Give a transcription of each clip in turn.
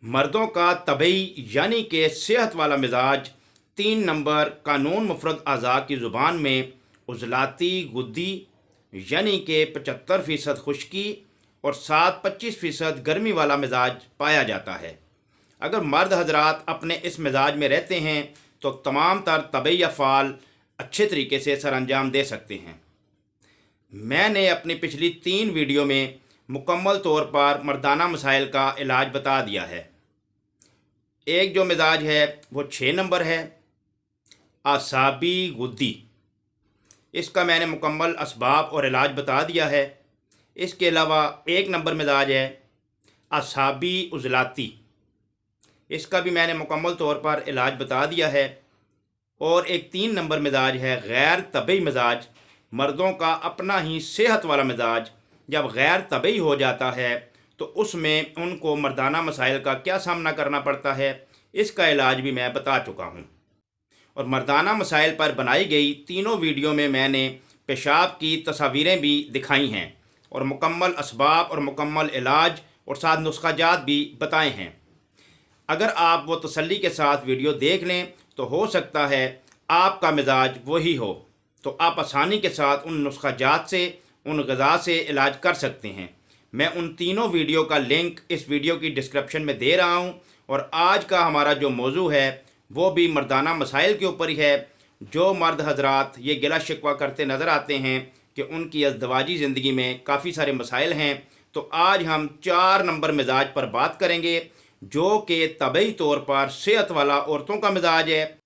मर्दों का तबई यानी कि सेहत वाला मिजाज 3 नंबर कानून मुफरद अज़ा की ज़ुबान में उजलाती गुद्दी यानी कि 75% खुश्की और 7-25% गर्मी वाला मिजाज पाया जाता है। अगर मर्द हजरात अपने इस मिजाज में रहते हैं तो तमाम तर तबई अफ़ाल अच्छे तरीके से सर अंजाम दे सकते हैं। मैंने अपनी पिछली 3 वीडियो में मुकम्मल तौर पर मर्दाना मसाइल का इलाज बता दिया है। एक जो मिजाज है वो 6 नंबर है, आसाबी गुद्दी। इसका मैंने मुकम्मल असबाब और इलाज बता दिया है। इसके अलावा 1 नंबर मिजाज है आसाबी उजलाती। इसका भी मैंने मुकम्मल तौर पर इलाज बता दिया है। और एक 3 नंबर मिजाज है गैर तबई मिजाज। मर्दों का अपना ही सेहत वाला मिजाज जब गैर तबई हो जाता है तो उसमें उनको मर्दाना मसाइल का क्या सामना करना पड़ता है, इसका इलाज भी मैं बता चुका हूँ। और मर्दाना मसाइल पर बनाई गई तीनों वीडियो में मैंने पेशाब की तस्वीरें भी दिखाई हैं और मुकम्मल असबाब और मुकम्मल इलाज और साथ नुस्खाजात भी बताए हैं। अगर आप वो तसल्ली के साथ वीडियो देख लें तो हो सकता है आपका मिजाज वही हो, तो आप आसानी के साथ उन नुस्खाजात से, उन ग़िज़ा से इलाज कर सकते हैं। मैं उन तीनों वीडियो का लिंक इस वीडियो की डिस्क्रिप्शन में दे रहा हूँ। और आज का हमारा जो मौजू है वो भी मर्दाना मसाइल के ऊपर ही है। जो मर्द हजरात ये गिला शिकवा करते नज़र आते हैं कि उनकी अज़दवाजी ज़िंदगी में काफ़ी सारे मसाइल हैं, तो आज हम 4 नंबर मिजाज पर बात करेंगे जो कि तबई तौर पर सेहत वाला औरतों का मिजाज है।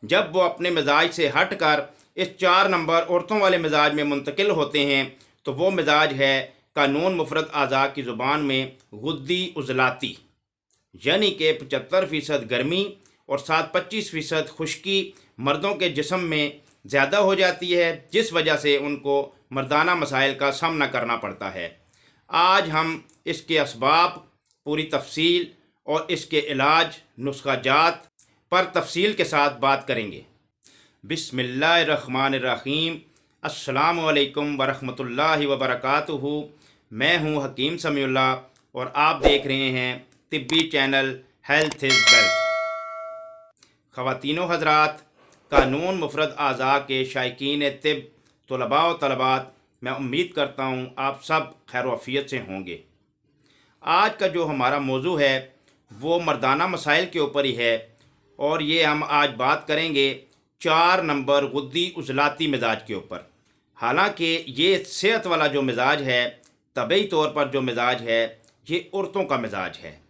जब वो अपने मिजाज से हट कर इस 4 नंबर औरतों वाले मिजाज में मुंतकिल होते हैं तो वो मिजाज है कानून मुफरद अज़ा की ज़ुबान में गुद्दी उजलाती, यानी कि 75% गर्मी और 7-25% खुश्की मर्दों के जिस्म में ज़्यादा हो जाती है, जिस वजह से उनको मर्दाना मसाइल का सामना करना पड़ता है। आज हम इसके असबाब, पूरी तफसील और इसके इलाज नुस्खाजात पर तफसील के साथ बात करेंगे। बिस्मिल्लाहिर्रहमानिर्रहीम। अस्सलामु अलैकुम वरहमतुल्लाहि वबरकातुहू। मैं हूँ हकीम समीउल्लाह और आप देख रहे हैं तिब्बी चैनल हेल्थ इज़ वेल्थ। ख़वातीनो हज़रात, कानून मुफरद अज़ा के शायकीन तिब, तलबा व तलबात, मैं उम्मीद करता हूँ आप सब खैर वफ़ियत से होंगे। आज का जो हमारा मौजू है वो मर्दाना मसाइल के ऊपर ही है और ये हम आज बात करेंगे 4 नंबर गुद्दी उजलाती मिजाज के ऊपर। हालांकि ये सेहत वाला जो मिजाज है, तबई तौर पर जो मिजाज है, ये औरतों का मिजाज है।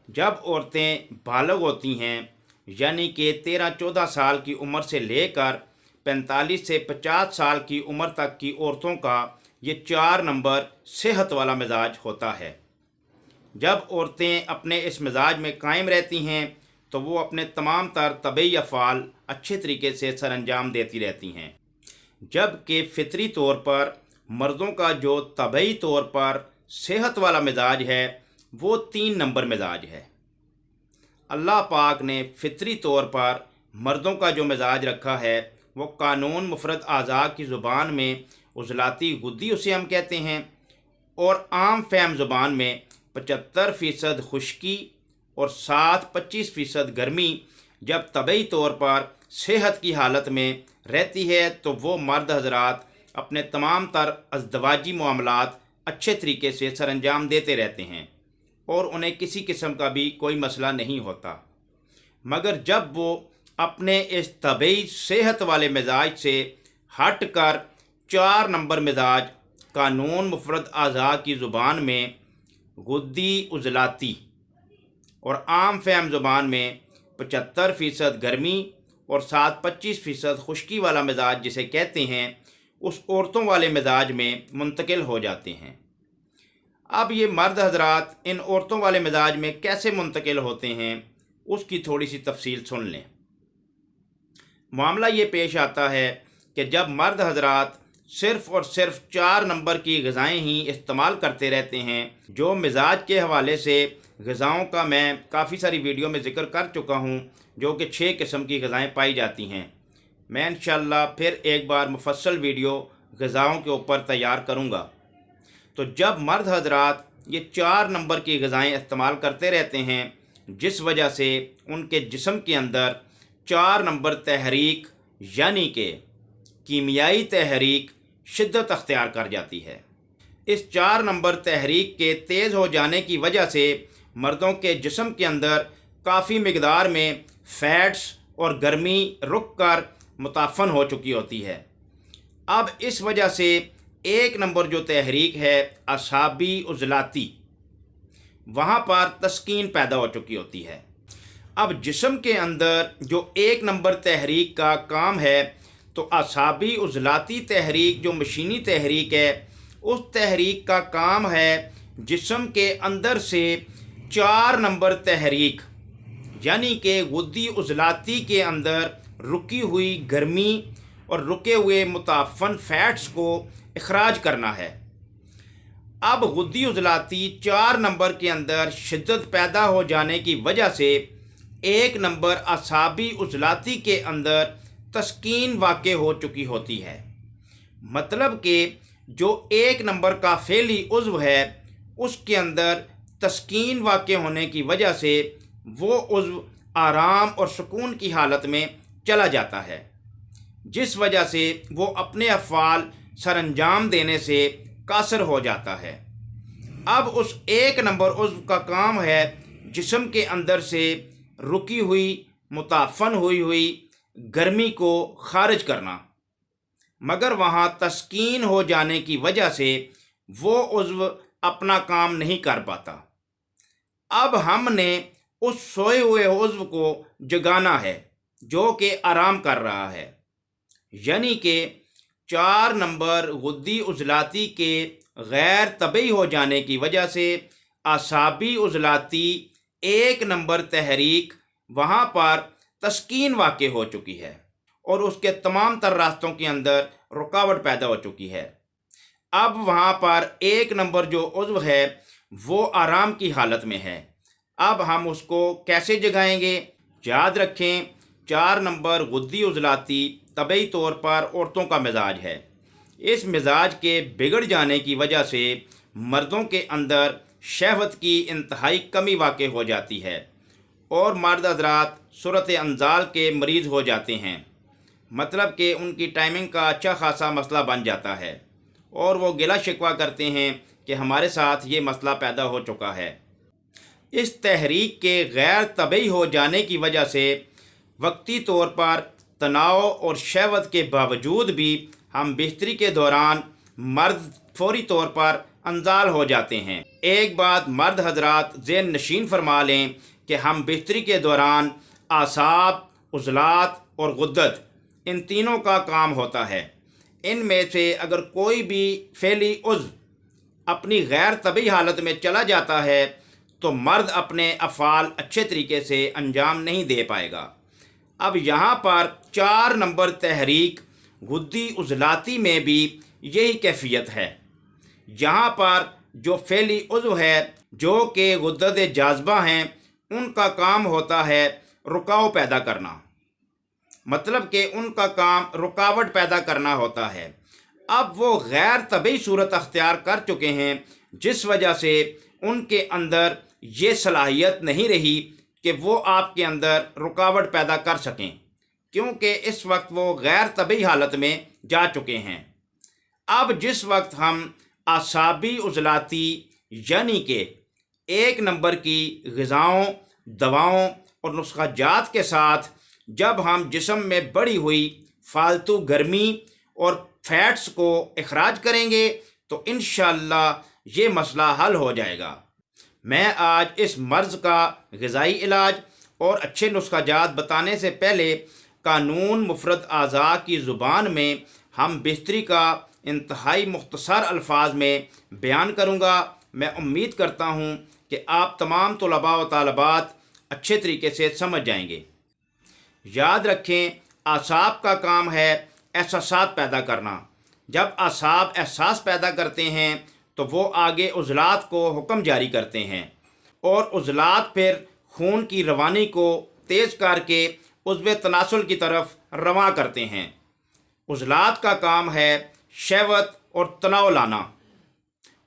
जब औरतें बालिग होती हैं यानी कि 13-14 साल की उम्र से लेकर 45 से 50 साल की उम्र तक की औरतों का ये 4 नंबर सेहत वाला मिजाज होता है। जब औरतें अपने इस मिजाज में कायम रहती हैं तो वो अपने तमाम तर तबई अफ़ाल अच्छे तरीके से सर अंजाम देती रहती हैं, जबकि फ़ितरी तौर पर मर्दों का जो तबई तौर पर सेहत वाला मिजाज है वो 3 नंबर मिजाज है। अल्लाह पाक ने फ़ितरी तौर पर मर्दों का जो मिजाज रखा है वो कानून मुफरद अज़ा की ज़ुबान में उजलाती गुद्दी उसे हम कहते हैं, और आम फहम ज़ुबान में 75% खुश्की और 7-25% गर्मी जब तबई तौर पर सेहत की हालत में रहती है तो वो मर्द हजरात अपने तमाम तर अज़दवाजी मामलात अच्छे तरीके से सर अंजाम देते रहते हैं और उन्हें किसी किस्म का भी कोई मसला नहीं होता। मगर जब वो अपने इस तबई सेहत वाले मिजाज से हट कर 4 नंबर मिजाज कानून मुफरद अज़ा की ज़ुबान में गुद्दी उजलाती और आम फहम ज़ुबान में 75% गर्मी और 7-25% खुश्की वाला मिजाज जिसे कहते हैं, उस औरतों वाले मिजाज में मुंतकिल हो जाते हैं। अब ये मर्द हजरात इन औरतों वाले मिजाज में कैसे मुंतकिल होते हैं उसकी थोड़ी सी तफसील सुन लें। मामला ये पेश आता है कि जब मर्द हजरात सिर्फ़ और सिर्फ 4 नंबर की ग़िज़ाएँ ही इस्तेमाल करते रहते हैं, जो मिजाज के हवाले से ग़िज़ाओं का मैं काफ़ी सारी वीडियो में ज़िक्र कर चुका हूँ, जो कि 6 किस्म की ग़िज़ाएँ पाई जाती हैं। मैं इंशाअल्लाह फिर एक बार मुफस्सल वीडियो ग़िज़ाओं के ऊपर तैयार करूँगा। तो जब मर्द हजरात ये 4 नंबर की ग़िज़ाएँ इस्तेमाल करते रहते हैं, जिस वजह से उनके जिस्म के अंदर 4 नंबर तहरीक यानी कि कीमियाई तहरीक शिद्दत अख्तियार कर जाती है। इस 4 नंबर तहरीक के तेज़ हो जाने की वजह से मर्दों के जिस्म के अंदर काफ़ी मिकदार में फ़ैट्स और गर्मी रुक कर मुताफ़न हो चुकी होती है। अब इस वजह से 1 नंबर जो तहरीक है असाबी उज़लाती, वहाँ पर तस्कीन पैदा हो चुकी होती है। अब जिस्म के अंदर जो 1 नंबर तहरीक का काम है, तो असाबी उज़लाती तहरीक जो मशीनी तहरीक है, उस तहरीक का काम है जिस्म के अंदर से 4 नंबर तहरीक यानी कि गुद्दी उज़लाती के अंदर रुकी हुई गर्मी और रुके हुए मुताफ़न फ़ैट्स को इखराज करना है। अब गुद्दी उज़लाती 4 नंबर के अंदर शिद्दत पैदा हो जाने की वजह से 1 नंबर असाबी उज़लाती के अंदर तस्कीन वाक़े हो चुकी होती है। मतलब कि जो 1 नंबर का फ़ेली उज़्व है, उसके अंदर तस्कीन वाक़े होने की वजह से वो उज़्व आराम और सुकून की हालत में चला जाता है, जिस वजह से वो अपने अफ़आल सरअंजाम देने से कासर हो जाता है। अब उस 1 नंबर उज़्व का काम है जिस्म के अंदर से रुकी हुई मुताफ़न हुई गर्मी को खारिज करना, मगर वहाँ तस्कीन हो जाने की वजह से वो उज़्व अपना काम नहीं कर पाता। अब हमने उस सोए हुए उज़्व को जगाना है जो कि आराम कर रहा है, यानी कि 4 नंबर गुद्दी उज़लाती के गैर तबई हो जाने की वजह से असाबी उज़लाती 1 नंबर तहरीक वहाँ पर तस्कीन वाक़े हो चुकी है और उसके तमाम तर रास्तों के अंदर रुकावट पैदा हो चुकी है। अब वहाँ पर 1 नंबर जो उज़्व है वो आराम की हालत में है। अब हम उसको कैसे जगाएंगे? याद रखें, 4 नंबर गुद्दी उज़लाती तबई तौर पर औरतों का मिजाज है। इस मिजाज के बिगड़ जाने की वजह से मर्दों के अंदर शहवत की इंतहाई कमी वाक़े हो जाती है और मर्द हज़रात सूरत अंजाल के मरीज़ हो जाते हैं। मतलब कि उनकी टाइमिंग का अच्छा खासा मसला बन जाता है और वो गिला शिकवा करते हैं कि हमारे साथ ये मसला पैदा हो चुका है। इस तहरीक के गैर तबई हो जाने की वजह से वक्ती तौर पर तनाव और शहवत के बावजूद भी हम बिस्तरी के दौरान मर्द फौरी तौर पर अंजाल हो जाते हैं। एक बात मर्द हजरात ज़हन नशीन फरमा लें कि हम बिस्तरी के दौरान आसाब, उज़लात और गुद्दत, इन तीनों का काम होता है। इनमें से अगर कोई भी फ़ेली उज़्व अपनी गैर तबी हालत में चला जाता है तो मर्द अपने अफ़ाल अच्छे तरीके से अंजाम नहीं दे पाएगा। अब यहाँ पर 4 नंबर तहरीक गुद्दी उज़लाती में भी यही कैफियत है। यहाँ पर जो फ़ेली उज़्व है जो कि गुद्दत जाज़बा हैं, उनका काम होता है रुकाव पैदा करना, मतलब कि उनका काम रुकावट पैदा करना होता है। अब वो गैर तबी सूरत अख्तियार कर चुके हैं, जिस वजह से उनके अंदर ये सलाहियत नहीं रही कि वो आपके अंदर रुकावट पैदा कर सकें, क्योंकि इस वक्त वो गैर तबी हालत में जा चुके हैं। अब जिस वक्त हम आसाबी उज़लाती यानी कि 1 नंबर की ग़िज़ाओं, दवाओं और नुस्ख़ाजात के साथ जब हम जिस्म में बढ़ी हुई फालतू गर्मी और फैट्स को इखराज करेंगे तो इंशाअल्लाह ये मसला हल हो जाएगा। मैं आज इस मर्ज़ का ग़िज़ाई इलाज और अच्छे नुस्ख़ाजात बताने से पहले कानून मुफ़रद आज़ा की ज़ुबान में हम बिस्तरी का इंतहाई मुख्तसर अल्फाज में बयान करूँगा। मैं उम्मीद करता हूँ कि आप तमाम तलबा व तालबात अच्छे तरीके से समझ जाएंगे। याद रखें, आसाब का काम है एहसासात पैदा करना। जब आसाब एहसास पैदा करते हैं तो वो आगे उज़लात को हुक्म जारी करते हैं और उज़लात फिर खून की रवानी को तेज़ करके उज़्व तनासुल की तरफ रवां करते हैं। उज़लात का काम है शहवत और तनाव लाना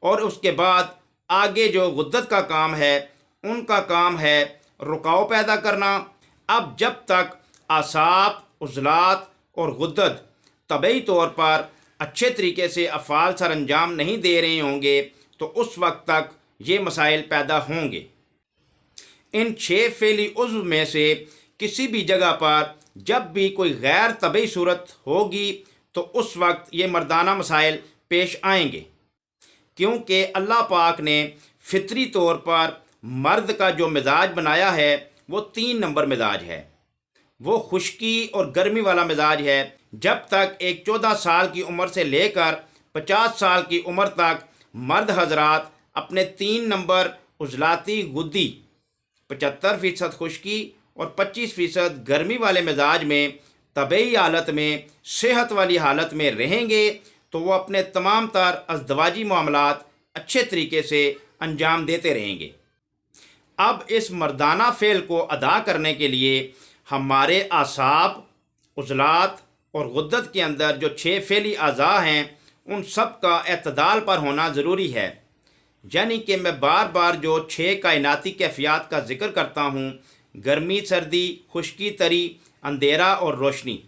और उसके बाद आगे जो गुद्दत का काम है, उनका काम है रुकाव पैदा करना। अब जब तक आसाब, उज़लात और गुद्दत तबई तौर पर अच्छे तरीके से अफ़ाल सर अंजाम नहीं दे रहे होंगे तो उस वक्त तक ये मसाइल पैदा होंगे। इन 6 फ़ेली उज़्व में से किसी भी जगह पर जब भी कोई गैर तबई सूरत होगी तो उस वक्त ये मर्दाना मसाइल पेश आएंगे, क्योंकि अल्लाह पाक ने फितरी तौर पर मर्द का जो मिजाज बनाया है वो 3 नंबर मिजाज है। वो खुश्की और गर्मी वाला मिजाज है। जब तक एक 14 साल की उम्र से लेकर 50 साल की उम्र तक मर्द हजरात अपने 3 नंबर उजलाती गुद्दी 75% खुश्की और 25% गर्मी वाले मिजाज में तबई हालत में सेहत वाली हालत में रहेंगे तो वो अपने तमाम तर अज़दवाजी मामलात अच्छे तरीके से अंजाम देते रहेंगे। अब इस मर्दाना फ़ेल को अदा करने के लिए हमारे आसाब, उज़लात और गुद्दत के अंदर जो 6 फ़ेली अज़ा हैं उन सब का एतदाल पर होना ज़रूरी है। यानी कि मैं बार बार जो 6 कायनाती कैफ़ियत का ज़िक्र करता हूँ, गर्मी, सर्दी, खुश्की, तरी, अंधेरा और रोशनी,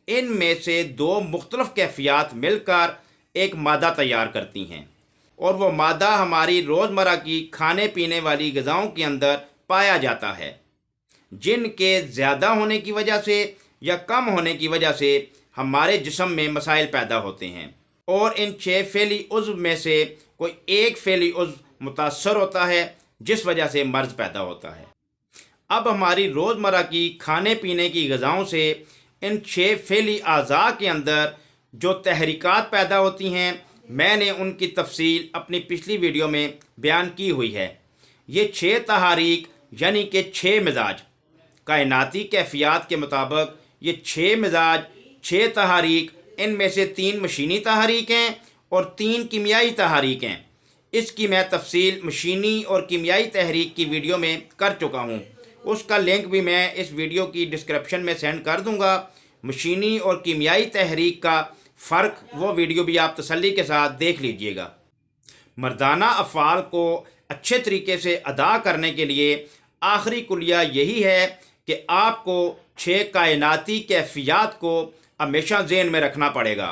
इनमें से 2 मुख्तलिफ़ कैफ़ियत मिलकर एक मादा तैयार करती हैं और वो मादा हमारी रोज़मर्रा की खाने पीने वाली ग़िज़ाओं के अंदर पाया जाता है, जिनके ज़्यादा होने की वजह से या कम होने की वजह से हमारे जिस्म में मसाइल पैदा होते हैं और इन 6 फ़ेली उज़्व में से कोई एक फ़ेली उज़्व मुतासर होता है जिस वजह से मर्ज़ पैदा होता है। अब हमारी रोज़मर्रा की खाने पीने की ग़िज़ाओं से इन 6 फ़ेली अज़ा के अंदर जो तहरीकात पैदा होती हैं, मैंने उनकी तफसील अपनी पिछली वीडियो में बयान की हुई है। ये 6 तहारीक यानी कि 6 मिजाज कायनाती कैफ़ियत के मुताबिक ये 6 मिजाज 6 तहारीक, इनमें से 3 मशीनी तहारीक हैं और 3 कीमियाई तहारीक हैं। इसकी मैं तफसील मशीनी और कीमियाई तहरीक की वीडियो में कर चुका हूँ, उसका लिंक भी मैं इस वीडियो की डिस्क्रिप्शन में सेंड कर दूँगा। मशीनी और कीमियाई तहरीक का फ़र्क वो वीडियो भी आप तसल्ली के साथ देख लीजिएगा। मर्दाना अफ़ाल को अच्छे तरीके से अदा करने के लिए आखिरी कुलिया यही है कि आपको 6 कायनाती कैफ़ियत को हमेशा ज़हन में रखना पड़ेगा।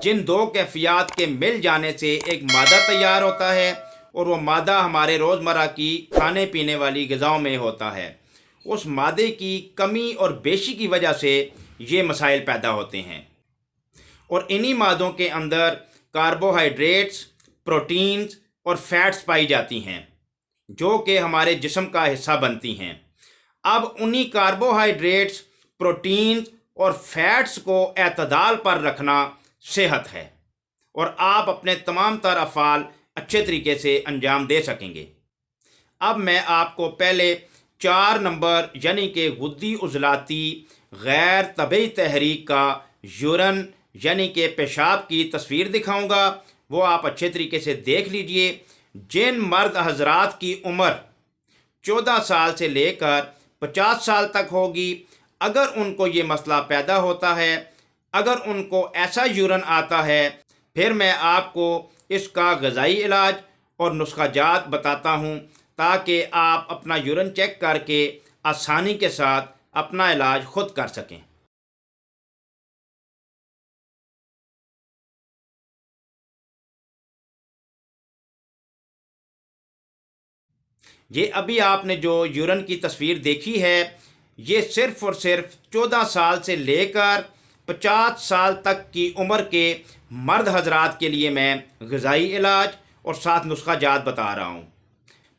जिन 2 कैफ़ियत के मिल जाने से एक मादा तैयार होता है और वो मादा हमारे रोज़मर्रा की खाने पीने वाली ग़िज़ाओं में होता है। उस मादे की कमी और बेशी की वजह से ये मसाइल पैदा होते हैं और इन्हीं मादों के अंदर कार्बोहाइड्रेट्स, प्रोटीन्स और फैट्स पाई जाती हैं जो कि हमारे जिस्म का हिस्सा बनती हैं। अब उन्हीं कार्बोहाइड्रेट्स, प्रोटीन्स और फैट्स को एतदाल पर रखना सेहत है और आप अपने तमाम तर अफ़ाल अच्छे तरीके से अंजाम दे सकेंगे। अब मैं आपको पहले 4 नंबर यानी कि गुद्दी उज़लाती गैर तबई तहरीक का यूरन यानी कि पेशाब की तस्वीर दिखाऊंगा, वो आप अच्छे तरीके से देख लीजिए। जिन मर्द हजरात की उम्र 14 साल से लेकर 50 साल तक होगी, अगर उनको ये मसला पैदा होता है, अगर उनको ऐसा यूरन आता है, फिर मैं आपको इसका ग़िज़ाई इलाज और नुस्खा जात बताता हूँ ताकि आप अपना यूरन चेक करके आसानी के साथ अपना इलाज ख़ुद कर सकें। ये अभी आपने जो यूरन की तस्वीर देखी है, ये सिर्फ़ और सिर्फ 14 साल से लेकर 50 साल तक की उम्र के मर्द हजरात के लिए मैं ग़िज़ाई इलाज और साथ नुस्खा जात बता रहा हूँ।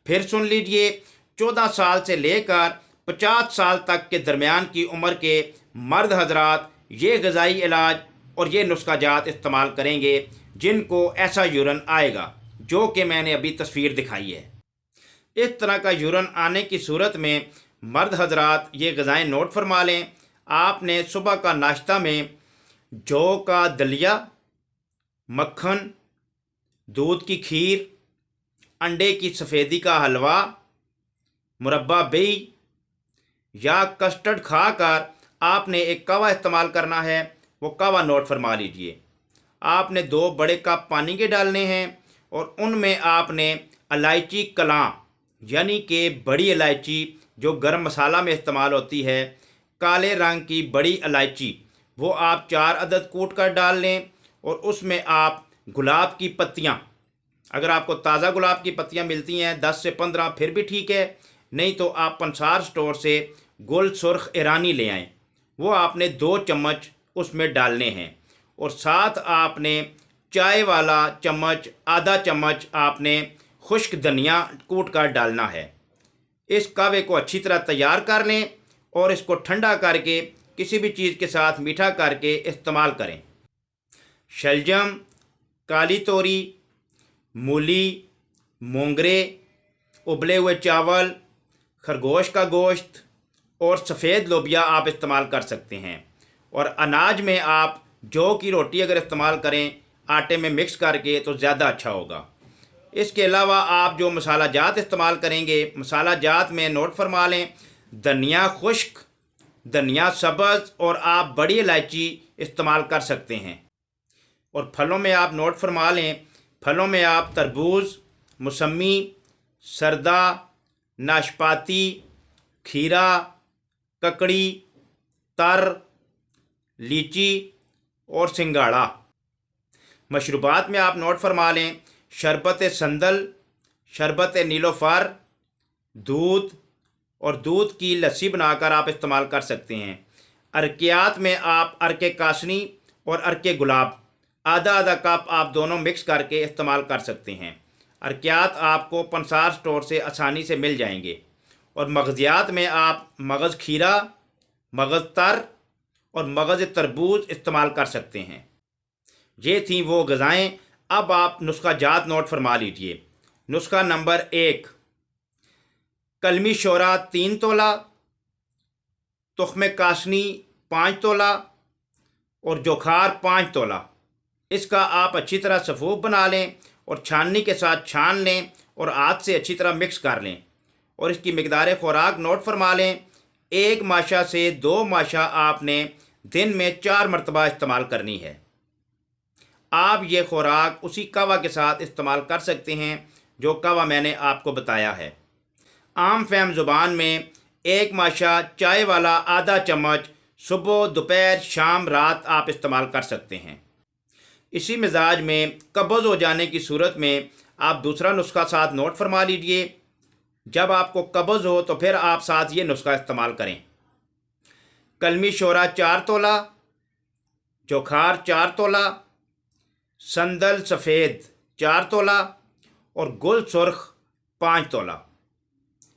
फिर सुन लीजिए, 14 साल से लेकर 50 साल तक के दरमियान की उम्र के मर्द हजरात ये ग़िज़ाई इलाज और ये नुस्खा जात इस्तेमाल करेंगे जिनको ऐसा यूरन आएगा जो कि मैंने अभी तस्वीर दिखाई है। इस तरह का यूरन आने की सूरत में मर्द हजरात ये ग़िज़ाएँ नोट फरमा लें। आपने सुबह का नाश्ता में जौ का दलिया, मक्खन, दूध की खीर, अंडे की सफ़ेदी का हलवा, मुरब्बा बेई या कस्टर्ड खाकर आपने एक कहवा इस्तेमाल करना है। वो कहवा नोट फरमा लीजिए। आपने 2 बड़े कप पानी के डालने हैं और उनमें आपने इलायची कलां यानी कि बड़ी इलायची जो गरम मसाला में इस्तेमाल होती है, काले रंग की बड़ी इलायची वो आप 4 अदद कूट कर डाल लें। और उसमें आप गुलाब की पत्तियाँ, अगर आपको ताज़ा गुलाब की पत्तियाँ मिलती हैं 10 से 15 फिर भी ठीक है, नहीं तो आप पंसार स्टोर से गुल सुर्ख ईरानी ले आएँ, वो आपने 2 चम्मच उसमें डालने हैं। और साथ आपने चाय वाला चम्मच, आधा चम्मच आपने खुश्क धनिया कूट कर डालना है। इस कहवे को अच्छी तरह तैयार कर लें और इसको ठंडा करके किसी भी चीज़ के साथ मीठा करके इस्तेमाल करें। शलजम, काली तोरी, मूली, मोंगरे, उबले हुए चावल, खरगोश का गोश्त और सफ़ेद लोबिया आप इस्तेमाल कर सकते हैं। और अनाज में आप जौ की रोटी अगर इस्तेमाल करें आटे में मिक्स करके तो ज़्यादा अच्छा होगा। इसके अलावा आप जो मसाला जात इस्तेमाल करेंगे, मसाला जात में नोट फरमा लें, धनिया खुश्क, धनिया सब्ज़ और आप बड़ी इलायची इस्तेमाल कर सकते हैं। और फलों में आप नोट फरमा लें, फलों में आप तरबूज, मौसमी, सरदा, नाशपाती, खीरा, ककड़ी, तर, लीची और सिंगाड़ा। मशरूबात में आप नोट फरमा लें, शरबत संदल, शरबत नीलोफर, दूध और दूध की लस्सी बनाकर आप इस्तेमाल कर सकते हैं। अरकियात में आप अरके कासनी और अरके गुलाब आधा आधा कप आप दोनों मिक्स करके इस्तेमाल कर सकते हैं। अरकियात आपको पंसार स्टोर से आसानी से मिल जाएंगे। और मगज़ियात में आप मगज़ खीरा, मगज़ तर और मगज़ तरबूज इस्तेमाल कर सकते हैं। ये थी वो ग़िज़ाएँ। अब आप नुस्खा जात नोट फरमा लीजिए। नुस्खा नंबर 1, कलमी शोरा 3 तोला, तुख्म कासनी 5 तोला और जोखार 5 तोला। इसका आप अच्छी तरह सफ़ूफ बना लें और छाननी के साथ छान लें और हाथ से अच्छी तरह मिक्स कर लें। और इसकी मिकदार खुराक नोट फरमा लें, 1 माशा से 2 माशा आपने दिन में 4 मरतबा इस्तेमाल करनी है। आप ये खुराक उसी कहवा के साथ इस्तेमाल कर सकते हैं जो कहवा मैंने आपको बताया है। आम फहम ज़ुबान में 1 माशा चाय वाला आधा चम्मच सुबह, दोपहर, शाम, रात आप इस्तेमाल कर सकते हैं। इसी मिजाज में कब्ज़ हो जाने की सूरत में आप दूसरा नुस्खा साथ नोट फरमा लीजिए। जब आपको कब्ज़ हो तो फिर आप साथ ये नुस्खा इस्तेमाल करें। कलमी शोरा 4 तोला, जोखार 4 तोला, संदल सफ़ेद 4 तोला और गुल सुर्ख 5 तोला।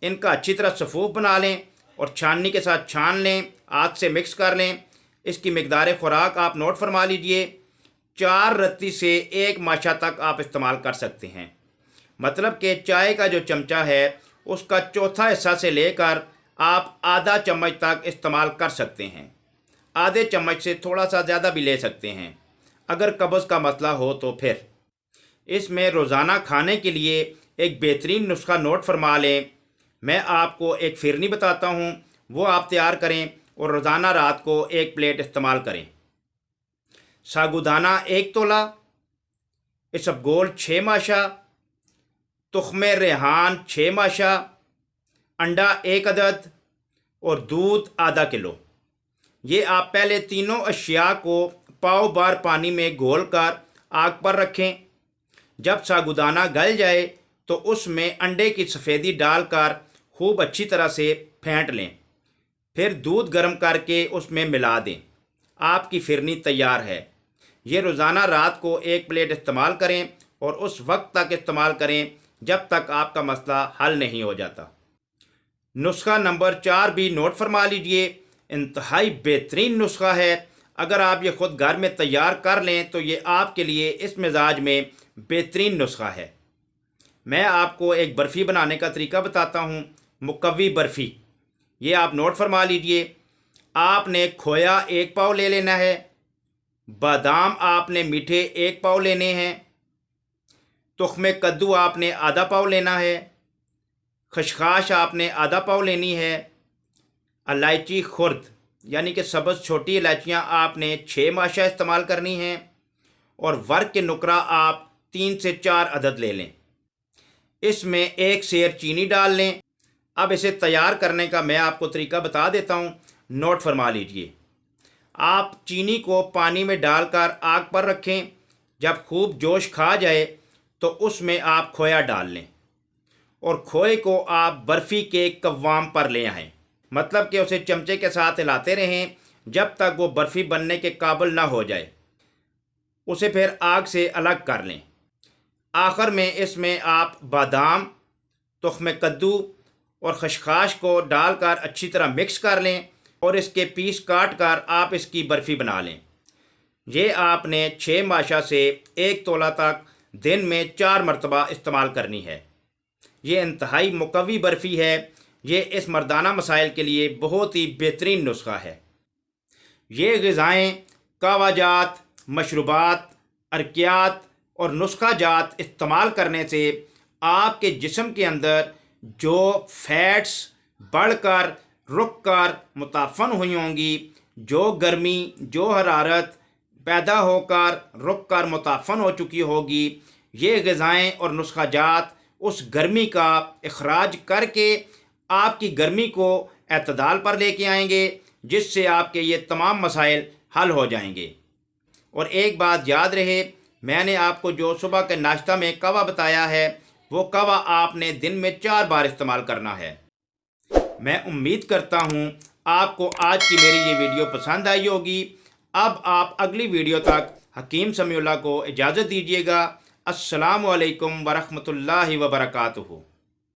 इनका अच्छी तरह सफ़ूफ बना लें और छाननी के साथ छान लें, हाथ से मिक्स कर लें। इसकी मिकदार खुराक आप नोट फरमा लीजिए, 4 रत्ती से 1 माशा तक आप इस्तेमाल कर सकते हैं। मतलब कि चाय का जो चमचा है उसका चौथा हिस्सा से लेकर आप आधा चम्मच तक इस्तेमाल कर सकते हैं। आधे चम्मच से थोड़ा सा ज़्यादा भी ले सकते हैं अगर कब्ज़ का मसला हो तो। फिर इसमें रोज़ाना खाने के लिए एक बेहतरीन नुस्खा नोट फरमा लें। मैं आपको एक फिरनी बताता हूँ, वो आप तैयार करें और रोज़ाना रात को 1 प्लेट इस्तेमाल करें। सागुदाना 1 तोला, इसबगोल 6 माशा, तुख्म रेहान 6 माशा, अंडा 1 अदद और दूध आधा किलो। ये आप पहले तीनों अशिया को पाव बार पानी में घोल कर आग पर रखें। जब सागुदाना गल जाए तो उसमें अंडे की सफ़ेदी डालकर खूब अच्छी तरह से फेंट लें। फिर दूध गर्म करके उसमें मिला दें। आपकी फिरनी तैयार है। ये रोज़ाना रात को 1 प्लेट इस्तेमाल करें और उस वक्त तक इस्तेमाल करें जब तक आपका मसला हल नहीं हो जाता। नुस्खा नंबर 4 भी नोट फरमा लीजिए। इंतहाई बेहतरीन नुस्खा है। अगर आप ये ख़ुद घर में तैयार कर लें तो ये आपके लिए इस मिजाज में बेहतरीन नुस्खा है। मैं आपको एक बर्फ़ी बनाने का तरीका बताता हूँ, मुकव्वी बर्फ़ी। ये आप नोट फरमा लीजिए। आपने खोया 1 पाव ले लेना है, बादाम आपने मीठे 1 पाव लेने हैं, तुख्म कद्दू आपने आधा पाव लेना है, खशखाश आपने आधा पाव लेनी है, इलायची खुर्द यानी कि सब्ज़ छोटी इलायचियाँ आपने 6 माशा इस्तेमाल करनी हैं और वर्क के नुकरा आप 3 से 4 अदद ले लें। इसमें 1 सेर चीनी डाल लें। अब इसे तैयार करने का मैं आपको तरीका बता देता हूँ, नोट फरमा लीजिए। आप चीनी को पानी में डालकर आग पर रखें। जब खूब जोश खा जाए तो उसमें आप खोया डाल लें और खोए को आप बर्फ़ी के कव्वाम पर ले आएँ। मतलब कि उसे चमचे के साथ हिलाते रहें जब तक वो बर्फ़ी बनने के काबिल ना हो जाए। उसे फिर आग से अलग कर लें। आखिर में इसमें आप बादाम, तुख्म कद्दू और खशखाश को डालकर अच्छी तरह मिक्स कर लें और इसके पीस काट कर आप इसकी बर्फ़ी बना लें। ये आपने 6 माशा से 1 तोला तक दिन में 4 मरतबा इस्तेमाल करनी है। ये इंतहाई मुकव्वी बर्फ़ी है। ये इस मर्दाना मसाइल के लिए बहुत ही बेहतरीन नुस्खा है। ये ग़िज़ाएँ, कहवाजात, मशरूबात, अरकियात और नुस्खा जात इस्तेमाल करने से आपके जिस्म के अंदर जो फैट्स बढ़कर रुक कर मुताफ़न हुई होंगी, जो गर्मी, जो हरारत पैदा होकर रुक कर मुताफ़न हो चुकी होगी, ये ग़िज़ाएँ और नुस्खा जात उस गर्मी का इखराज करके आपकी गर्मी को एतदाल पर लेके आएंगे, जिससे आपके ये तमाम मसाइल हल हो जाएंगे। और एक बात याद रहे, मैंने आपको जो सुबह के नाश्ता में कहवा बताया है, वो कहवा आपने दिन में 4 बार इस्तेमाल करना है। मैं उम्मीद करता हूँ आपको आज की मेरी ये वीडियो पसंद आई होगी। अब आप अगली वीडियो तक हकीम समीउल्लाह को इजाज़त दीजिएगा। अस्सलामु अलैकुम वरहमतुल्लाहि वबरकातुहू।